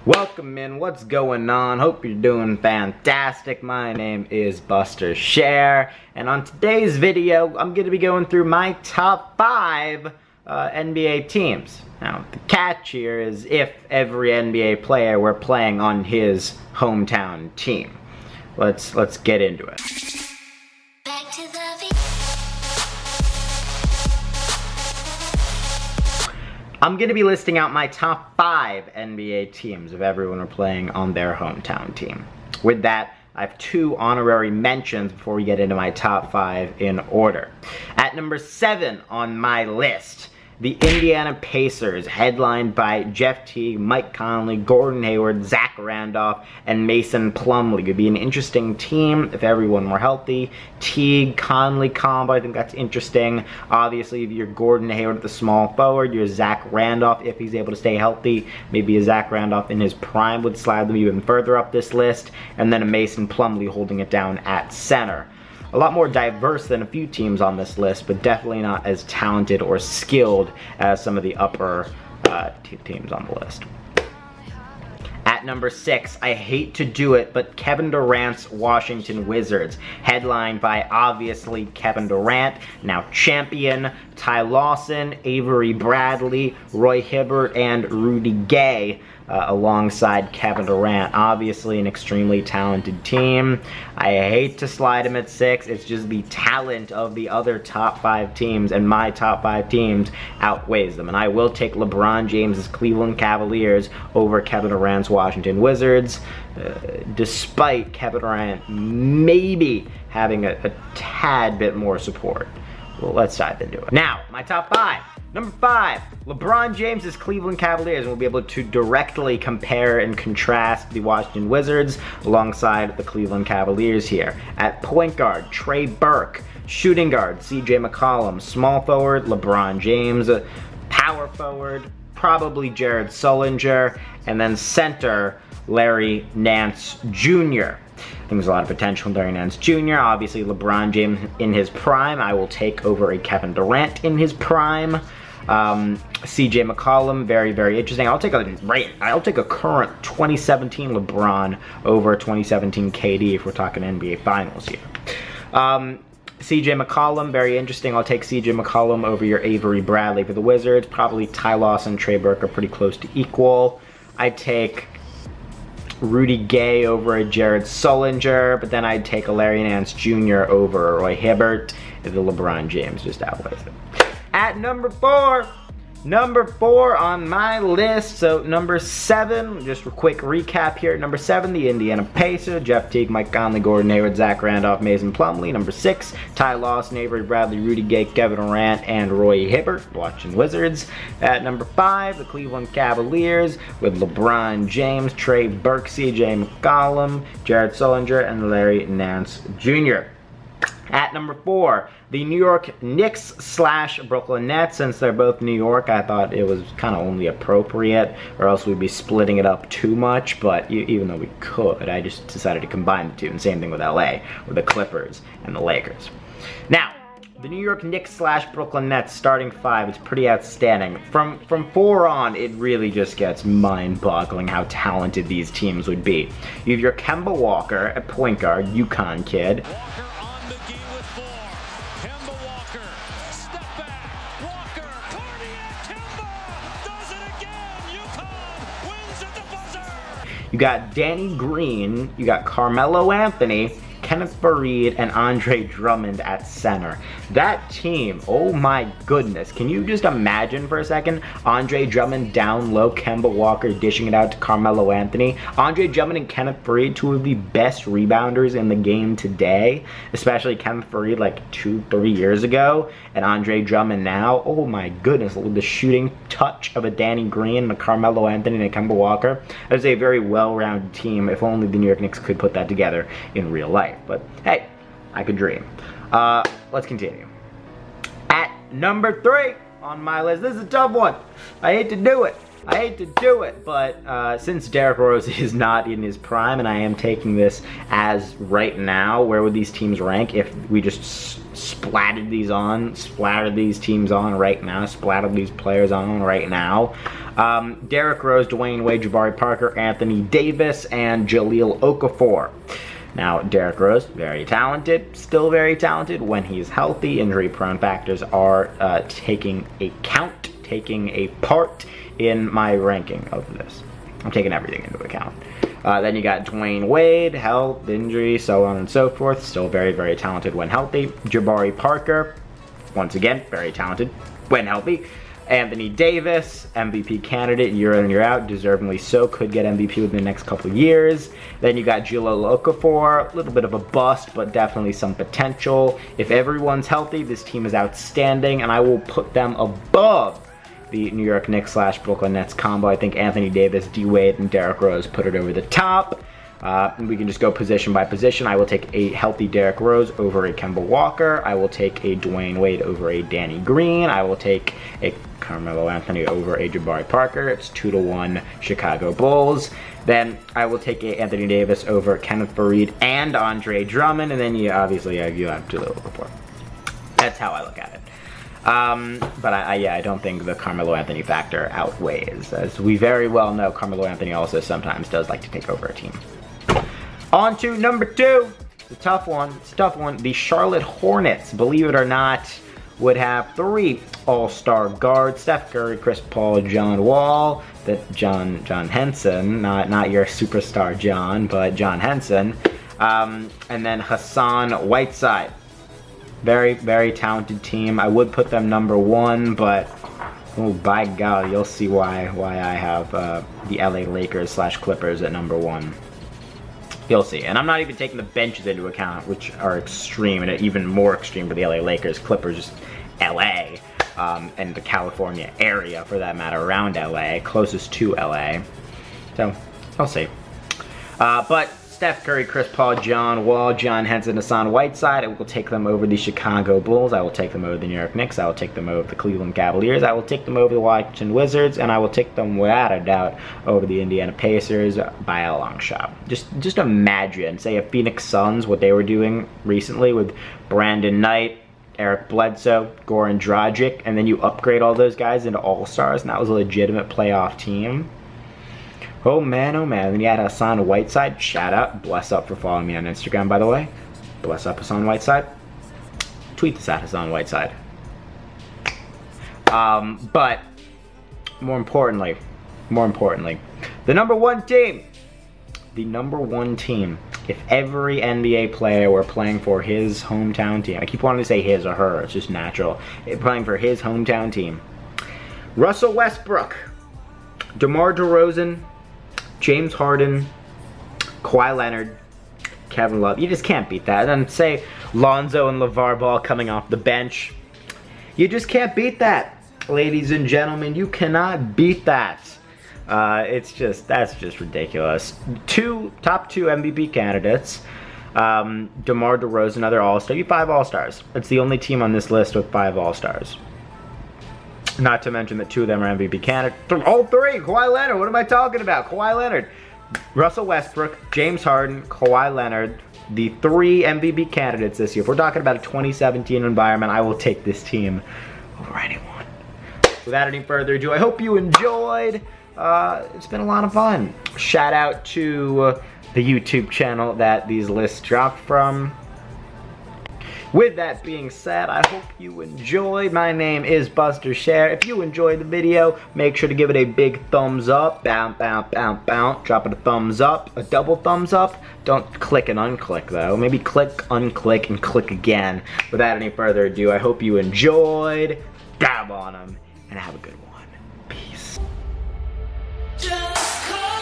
Welcome in, what's going on? Hope you're doing fantastic. My name is Buster Scher, and on today's video, I'm going to be going through my top 5 NBA teams. Now, the catch here is if every NBA player were playing on his hometown team. Let's get into it. I'm going to be listing out my top 5 NBA teams if everyone were playing on their hometown team. With that, I have 2 honorary mentions before we get into my top 5 in order. At number 7 on my list, the Indiana Pacers, headlined by Jeff Teague, Mike Conley, Gordon Hayward, Zach Randolph, and Mason Plumlee. It would be an interesting team if everyone were healthy. Teague, Conley combo, I think that's interesting. Obviously, if you're Gordon Hayward at the small forward, you're Zach Randolph if he's able to stay healthy. Maybe a Zach Randolph in his prime would slide them even further up this list. And then a Mason Plumlee holding it down at center. A lot more diverse than a few teams on this list, but definitely not as talented or skilled as some of the upper teams on the list. At number 6, I hate to do it, but Kevin Durant's Washington Wizards, headlined by obviously Kevin Durant, now champion, Ty Lawson, Avery Bradley, Roy Hibbert, and Rudy Gay. Alongside Kevin Durant. Obviously an extremely talented team. I hate to slide him at 6. It's just the talent of the other top 5 teams, and my top 5 teams outweighs them. And I will take LeBron James's Cleveland Cavaliers over Kevin Durant's Washington Wizards, despite Kevin Durant maybe having a tad bit more support. Well, let's dive into it. Now, my top 5. Number 5, LeBron James's Cleveland Cavaliers, and we'll be able to directly compare and contrast the Washington Wizards alongside the Cleveland Cavaliers here. At point guard, Trey Burke. Shooting guard, CJ McCollum. Small forward, LeBron James. Power forward, probably Jared Sullinger. And then center, Larry Nance Jr. I think there's a lot of potential in Larry Nance Jr. Obviously, LeBron James in his prime, I will take over a Kevin Durant in his prime. CJ McCollum, very, very interesting. I'll take a current 2017 LeBron over 2017 KD if we're talking NBA Finals here. CJ McCollum, very interesting. I'll take CJ McCollum over your Avery Bradley for the Wizards. Probably Ty Lawson, Trey Burke are pretty close to equal. I'd take Rudy Gay over a Jared Sullinger, but then I'd take a Larry Nance Jr. over a Roy Hibbert if the LeBron James just outweighs it. At number 4 on my list, so number 7, just a quick recap here. Number 7, the Indiana Pacers, Jeff Teague, Mike Conley, Gordon Hayward, Zach Randolph, Mason Plumlee. Number 6, Ty Lawson, Avery Bradley, Rudy Gay, Kevin Durant, and Roy Hibbert, Washington Wizards. At number 5, the Cleveland Cavaliers with LeBron James, Trey Burke, CJ McCollum, Jared Sullinger, and Larry Nance Jr. At number 4, the New York Knicks / Brooklyn Nets. Since they're both New York, I thought it was kind of only appropriate, or else we'd be splitting it up too much, but even though we could, I just decided to combine the two, and same thing with LA, with the Clippers and the Lakers. Now, the New York Knicks / Brooklyn Nets starting 5 is pretty outstanding. From 4 on, it really just gets mind-boggling how talented these teams would be. You have your Kemba Walker at point guard, UConn kid. You got Danny Green, you got Carmelo Anthony, Kenneth Faried, and Andre Drummond at center. That team, oh my goodness. Can you just imagine for a second Andre Drummond down low, Kemba Walker dishing it out to Carmelo Anthony. Andre Drummond and Kenneth Faried, 2 of the best rebounders in the game today, especially Kenneth Faried like 2-3 years ago, and Andre Drummond now. Oh my goodness, with the shooting touch of a Danny Green, a Carmelo Anthony, and a Kemba Walker. That is a very well-rounded team. If only the New York Knicks could put that together in real life. But hey, I could dream. Let's continue. At number 3 on my list, this is a tough one. I hate to do it. I hate to do it, but since Derrick Rose is not in his prime, and I am taking this as right now, where would these teams rank if we just splattered these teams on right now, splattered these players on right now? Derrick Rose, Dwayne Wade, Jabari Parker, Anthony Davis, and Jahlil Okafor. Now, Derrick Rose, very talented, still very talented when he's healthy. Injury-prone factors are taking a part in my ranking of this. I'm taking everything into account. Then you got Dwayne Wade, health, injury, so on and so forth. Still very, very talented when healthy. Jabari Parker, once again, very talented when healthy. Anthony Davis, MVP candidate year in and year out, deservingly so, could get MVP within the next couple of years. Then you got Jahlil Okafor, a little bit of a bust, but definitely some potential. If everyone's healthy, this team is outstanding, and I will put them above the New York Knicks / Brooklyn Nets combo. I think Anthony Davis, D. Wade, and Derrick Rose put it over the top. We can just go position by position. I will take a healthy Derrick Rose over a Kemba Walker. I will take a Dwayne Wade over a Danny Green. I will take a Carmelo Anthony over a Jabari Parker. It's 2-1 Chicago Bulls. Then I will take a Anthony Davis over Kenneth Faried and Andre Drummond. And then you have Jahlil Okafor. That's how I look at it. But I don't think the Carmelo Anthony factor outweighs. As we very well know, Carmelo Anthony also sometimes does like to take over a team. On to number 2. It's a tough one. It's a tough one. The Charlotte Hornets, believe it or not, would have 3 all-star guards: Steph Curry, Chris Paul, John Wall, John Henson, not your superstar John, but John Henson, and then Hassan Whiteside. Very, very talented team. I would put them number 1, but oh, by God, you'll see why I have the LA Lakers / Clippers at number 1. You'll see. And I'm not even taking the benches into account, which are extreme, and even more extreme for the LA Lakers. Clippers, LA, and the California area, for that matter, around LA, closest to LA. So, I'll see. But Steph Curry, Chris Paul, John Wall, John Henson, Hassan Whiteside. I will take them over the Chicago Bulls. I will take them over the New York Knicks. I will take them over the Cleveland Cavaliers. I will take them over the Washington Wizards. And I will take them, without a doubt, over the Indiana Pacers by a long shot. Just imagine, say, a Phoenix Suns, what they were doing recently with Brandon Knight, Eric Bledsoe, Goran Dragic, and then you upgrade all those guys into all-stars, and that was a legitimate playoff team. Oh man, oh man. Then you had Hassan Whiteside. Shout out. Bless up for following me on Instagram, by the way. Bless up Hassan Whiteside. Tweet this at Hassan Whiteside. But more importantly, the number 1 team. The number 1 team. If every NBA player were playing for his hometown team, I keep wanting to say his or her, it's just natural. Playing for his hometown team. Russell Westbrook, DeMar DeRozan, James Harden, Kawhi Leonard, Kevin Love. You just can't beat that. And say Lonzo and LeVar Ball coming off the bench. You just can't beat that, ladies and gentlemen. You cannot beat that. That's just ridiculous. Top two MVP candidates. DeMar DeRozan, another All-Star. You 5 All-Stars. It's the only team on this list with 5 All-Stars. Not to mention that 2 of them are MVP candidates. All 3! Kawhi Leonard, what am I talking about? Kawhi Leonard. Russell Westbrook, James Harden, Kawhi Leonard. The 3 MVP candidates this year. If we're talking about a 2017 environment, I will take this team over anyone. Without any further ado, I hope you enjoyed. It's been a lot of fun. Shout out to the YouTube channel that these lists dropped from. With that being said, I hope you enjoyed. My name is Buster Scher. If you enjoyed the video, make sure to give it a big thumbs up. Bounce, bounce, bounce, bounce. Drop it a thumbs up, a double thumbs up. Don't click and unclick though. Maybe click, unclick, and click again. Without any further ado, I hope you enjoyed. Dab on them, and have a good one. Peace. Just call.